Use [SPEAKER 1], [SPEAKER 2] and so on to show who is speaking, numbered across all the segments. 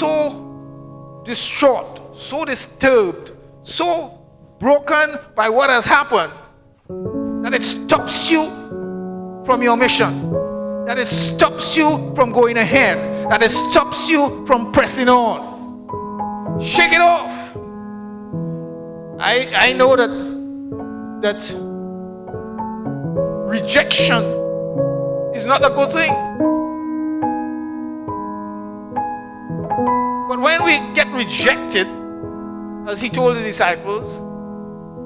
[SPEAKER 1] so distraught, so disturbed, so broken by what has happened, that it stops you from your mission, that it stops you from going ahead, that it stops you from pressing on. Shake it off. I know that rejection is not a good thing. But when we get rejected, as he told the disciples,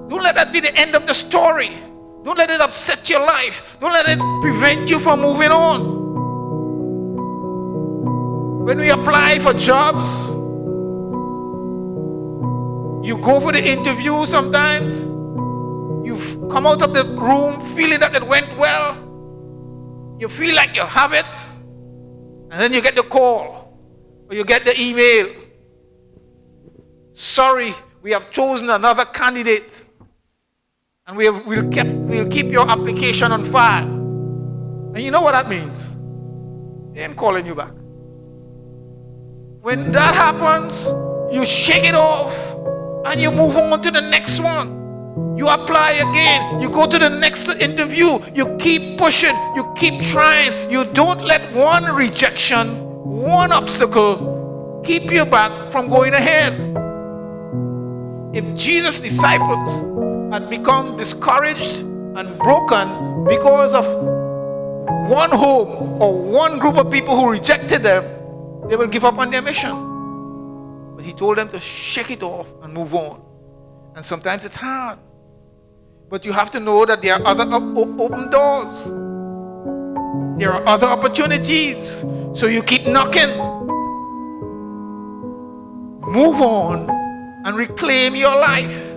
[SPEAKER 1] don't let that be the end of the story. Don't let it upset your life. Don't let it prevent you from moving on. When we apply for jobs, you go for the interview sometimes, you've come out of the room feeling that it went well, you feel like you have it, and then you get the call, or you get the email. Sorry, we have chosen another candidate, and we'll keep your application on file. And you know what that means? They ain't calling you back. When that happens, you shake it off, and you move on to the next one. You apply again, you go to the next interview, you keep pushing, you keep trying. You don't let one rejection, one obstacle keep you back from going ahead. If Jesus' disciples had become discouraged and broken because of one home or one group of people who rejected them, they will give up on their mission. But he told them to shake it off and move on. And sometimes it's hard. But you have to know that there are other open doors. There are other opportunities. So you keep knocking. Move on and reclaim your life.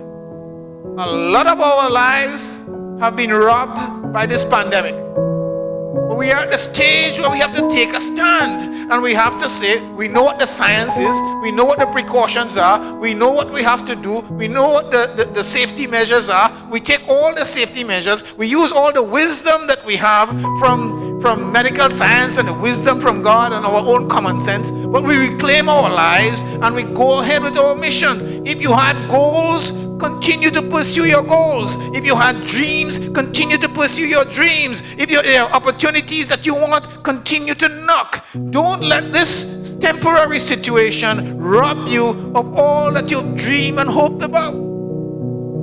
[SPEAKER 1] A lot of our lives have been robbed by this pandemic. But we are at the stage where we have to take a stand. And we have to say, we know what the science is, we know what the precautions are, we know what we have to do, we know what the safety measures are. We take all the safety measures, we use all the wisdom that we have from medical science and the wisdom from God and our own common sense, but we reclaim our lives and we go ahead with our mission. If you had goals, continue to pursue your goals. If you had dreams, continue to pursue your dreams. If there are opportunities that you want, continue to knock. Don't let this temporary situation rob you of all that you dream and hoped about.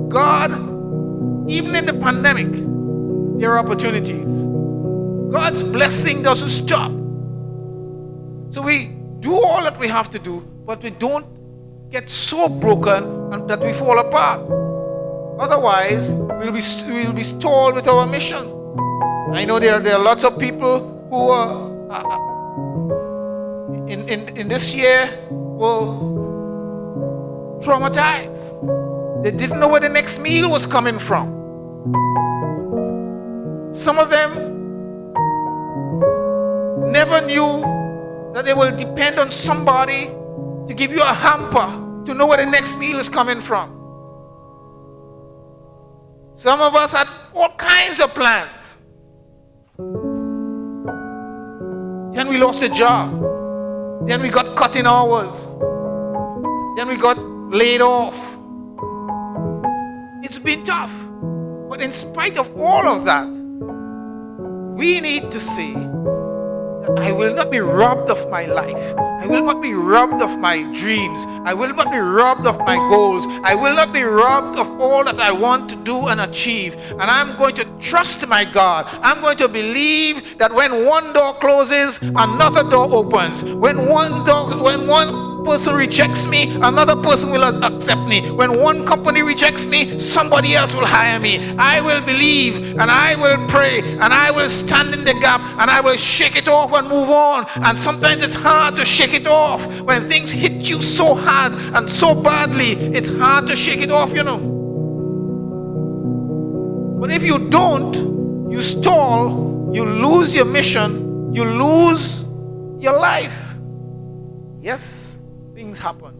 [SPEAKER 1] God, even in the pandemic, there are opportunities. God's blessing doesn't stop. So we do all that we have to do, but we don't get so broken and that we fall apart. Otherwise, we'll be stalled with our mission. I know there are lots of people who are in this year were traumatized. They didn't know where the next meal was coming from. Some of them never knew that they will depend on somebody to give you a hamper to know where the next meal is coming from. Some of us had all kinds of plans. Then we lost the job. Then we got cut in hours. Then we got laid off. It's been tough. But in spite of all of that, we need to say, I will not be robbed of my life. I will not be robbed of my dreams. I will not be robbed of my goals. I will not be robbed of all that I want to do and achieve. And I'm going to trust my God. I'm going to believe that when one door closes, another door opens. When one person rejects me, another person will accept me. When one company rejects me, somebody else will hire me. I will believe and I will pray and I will stand in the gap and I will shake it off and move on. And sometimes it's hard to shake it off. When things hit you so hard and so badly, it's hard to shake it off, you know. But if you don't, you stall, you lose your mission, you lose your life. Yes, things happen.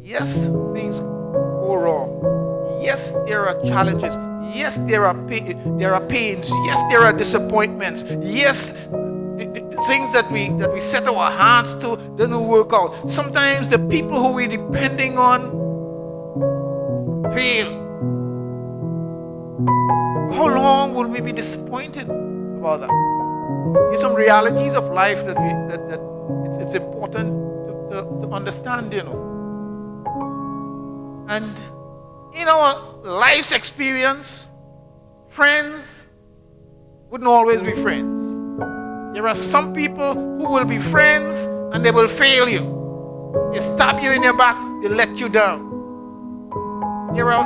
[SPEAKER 1] Yes, things go wrong. Yes, there are challenges. Yes, there are pains. Yes, there are disappointments. Yes, things that we set our hearts to doesn't work out. Sometimes the people who we're depending on fail. How long will we be disappointed about that? There's some realities of life that it's important to understand, And in our life's experience, friends wouldn't always be friends. There are some people who will be friends and they will fail you. They stab you in your back, they let you down. There are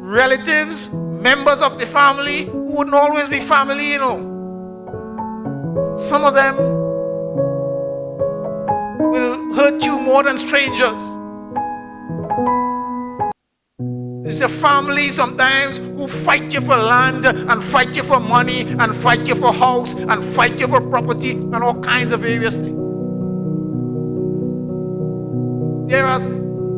[SPEAKER 1] relatives, members of the family who wouldn't always be family, Some of them will hurt you more than strangers. It's the family sometimes who fight you for land and fight you for money and fight you for house and fight you for property and all kinds of various things. There are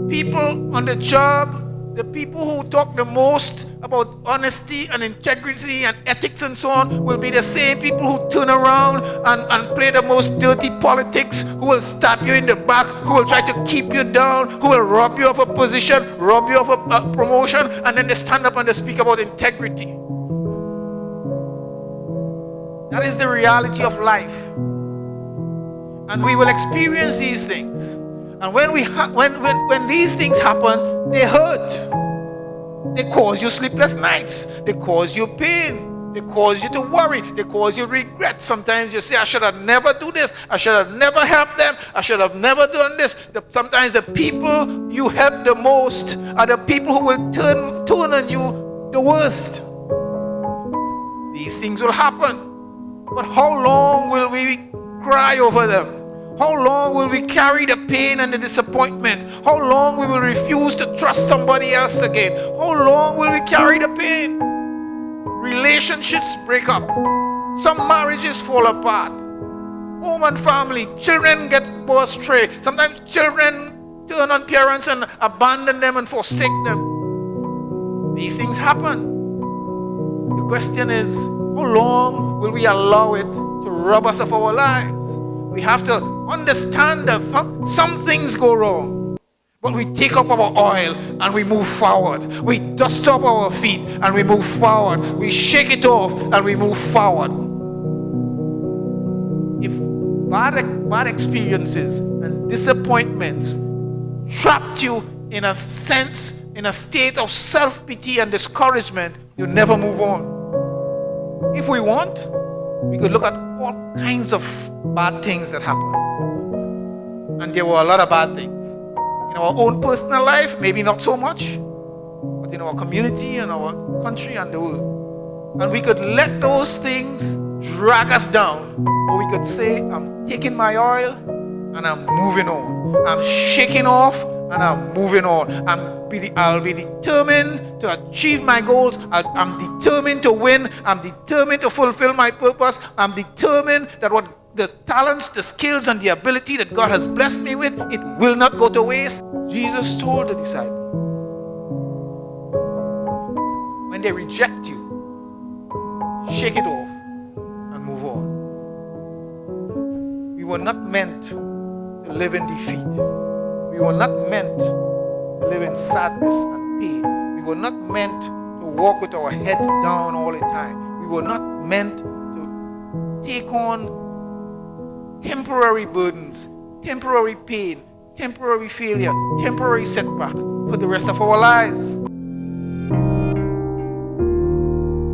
[SPEAKER 1] people on the job, the people who talk the most about honesty and integrity and ethics and so on will be the same people who turn around and play the most dirty politics, who will stab you in the back, who will try to keep you down, who will rob you of a position, rob you of a promotion, and then they stand up and they speak about integrity. That is the reality of life. And we will experience these things. And when these things happen, they hurt. They cause you sleepless nights. They cause you pain. They cause you to worry. They cause you regret. Sometimes you say, I should have never do this. I should have never helped them. I should have never done this. Sometimes the people you help the most are the people who will turn on you the worst. These things will happen. But how long will we cry over them? How long will we carry the pain and the disappointment? How long we will refuse to trust somebody else again? How long will we carry the pain? Relationships break up. Some marriages fall apart. Home and family, children get go astray. Sometimes children turn on parents and abandon them and forsake them. These things happen. The question is, how long will we allow it to rob us of our lives? We have to understand that some things go wrong, but we take up our oil and we move forward. We dust off our feet and we move forward. We shake it off and we move forward. If bad experiences and disappointments trapped you in a state of self-pity and discouragement, you'll never move on. If we want, we could look at all kinds of bad things that happen. And there were a lot of bad things. In our own personal life, maybe not so much, but in our community and our country and the world. And we could let those things drag us down. Or we could say, I'm taking my oil and I'm moving on. I'm shaking off and I'm moving on. I'll be determined to achieve my goals. I'm determined to win. I'm determined to fulfill my purpose. I'm determined that what the talents, the skills, and the ability that God has blessed me with, it will not go to waste. Jesus told the disciples, when they reject you, shake it off and move on. We were not meant to live in defeat. We were not meant to live in sadness and pain. We were not meant to walk with our heads down all the time. We were not meant to take on temporary burdens, temporary pain, temporary failure, temporary setback for the rest of our lives.